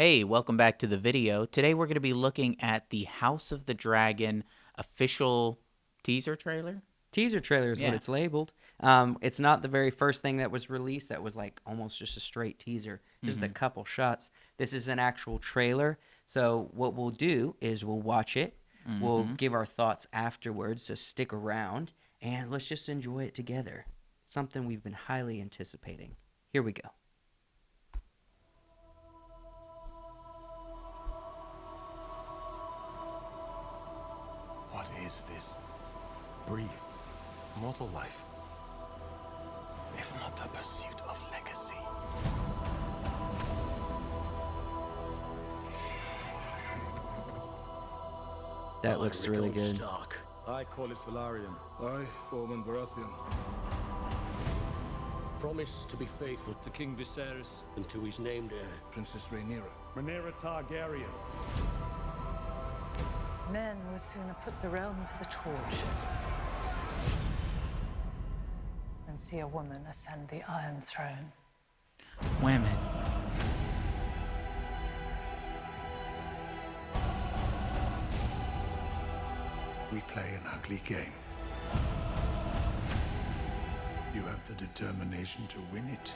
Hey, welcome back to the video. Today we're going to be looking at the House of the Dragon official teaser trailer. Teaser trailer is what Yeah. it's labeled. It's not the very first thing that was released that was like almost just a straight teaser, just a couple shots. This is an actual trailer. So what we'll do is we'll watch it. We'll give our thoughts afterwards, so stick around and let's just enjoy it together. Something we've been highly anticipating. Here we go. What is this brief mortal life, if not the pursuit of legacy? That looks really good. Stark. I Corlys Velaryon. I, Ormond Baratheon. Promise to be faithful to King Viserys and to his named heir. Princess Rhaenyra. Rhaenyra Targaryen. Men would sooner put the realm to the torch than see a woman ascend the Iron Throne. Women. We play an ugly game. You have the determination to win it.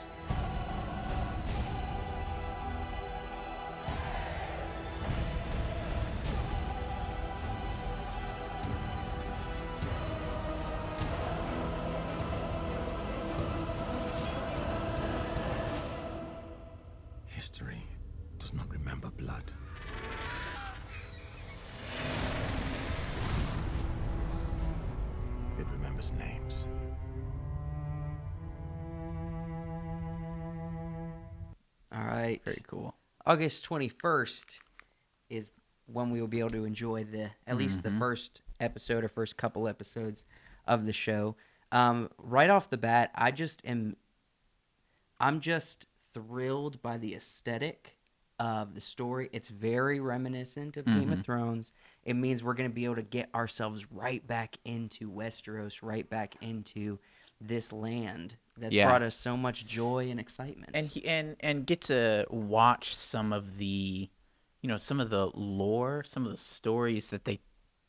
History does not remember blood. It remembers names. All right. Very cool. August 21st is when we will be able to enjoy at least the first episode or first couple episodes of the show. Right off the bat, I'm just thrilled by the aesthetic of the story. It's very reminiscent of Game of Thrones. It means we're going to be able to get ourselves right back into Westeros, right back into this land that's brought us so much joy and excitement. And get to watch some of the lore, some of the stories that they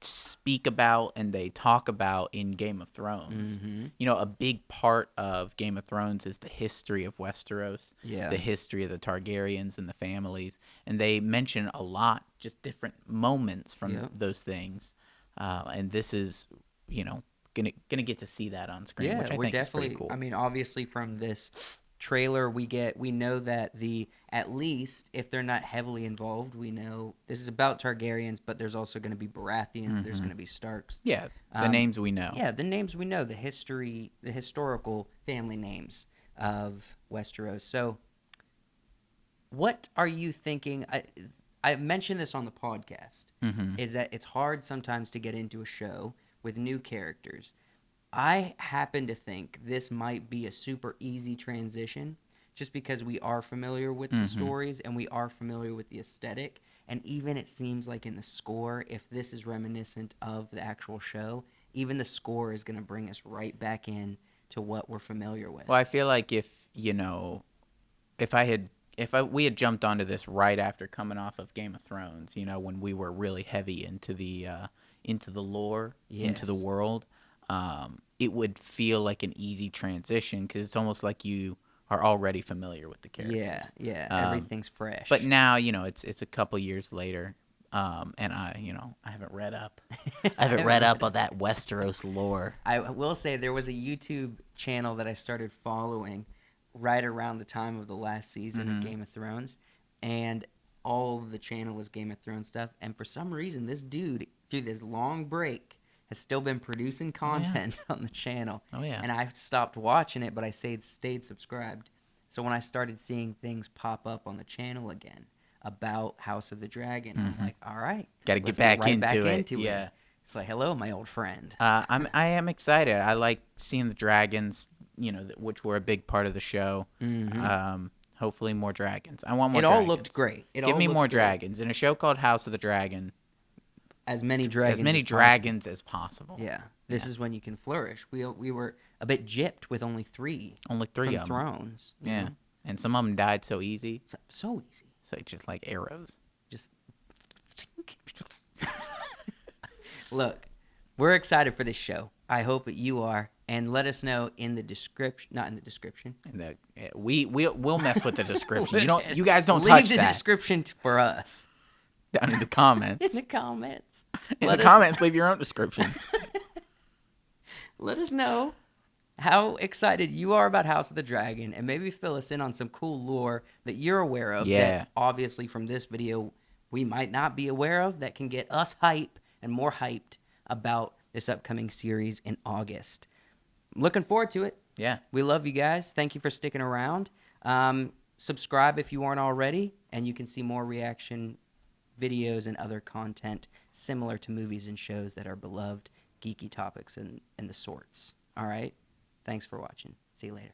speak about and they talk about in Game of Thrones. A big part of Game of Thrones is the history of Westeros, the history of the Targaryens and the families, and they mention a lot, just different moments from those things. And this is, gonna get to see that on screen, which I think is pretty cool. I mean, obviously from this trailer we know that at least if they're not heavily involved, we know this is about Targaryens, but there's also going to be Baratheons, there's going to be Starks. Yeah, the names we know. Yeah, the names we know, the historical family names of Westeros. So what are you thinking? I mentioned this on the podcast, is that it's hard sometimes to get into a show with new characters. I happen to think this might be a super easy transition just because we are familiar with the stories and we are familiar with the aesthetic. And even it seems like in the score, if this is reminiscent of the actual show, even the score is going to bring us right back in to what we're familiar with. Well, I feel like if we had jumped onto this right after coming off of Game of Thrones, when we were really heavy into the lore, into the world, it would feel like an easy transition because it's almost like you are already familiar with the characters. Yeah, everything's fresh. But now, it's a couple years later, and I haven't read up. I haven't read up on that Westeros lore. I will say there was a YouTube channel that I started following right around the time of the last season of Game of Thrones, and all of the channel was Game of Thrones stuff. And for some reason, this dude, through this long break, has still been producing content on the channel. Oh, yeah. And I stopped watching it, but I stayed subscribed. So when I started seeing things pop up on the channel again about House of the Dragon, I'm like, all right. Got to get back into it. Yeah. It's like, hello, my old friend. I am excited. I like seeing the dragons, which were a big part of the show. Hopefully more dragons. I want more dragons. It all looked great. Give me more dragons. In a show called House of the Dragon, as many dragons as possible. Yeah, this is when you can flourish. We were a bit gypped with only three of them. Thrones. Yeah, and some of them died so easy. So easy. So just like arrows. Just look, we're excited for this show. I hope that you are, and let us know in the description. Not in the description. And we'll mess with the description. You guys don't Leave touch the that. description for us. Down in the comments. In the comments. In the comments, leave your own description. Let us know how excited you are about House of the Dragon, and maybe fill us in on some cool lore that you're aware of. Yeah. That obviously from this video we might not be aware of, that can get us hype and more hyped about this upcoming series in August. I'm looking forward to it. Yeah. We love you guys. Thank you for sticking around. Subscribe if you aren't already, and you can see more reaction videos and other content similar to movies and shows that are beloved, geeky topics and the sorts. All right? Thanks for watching. See you later.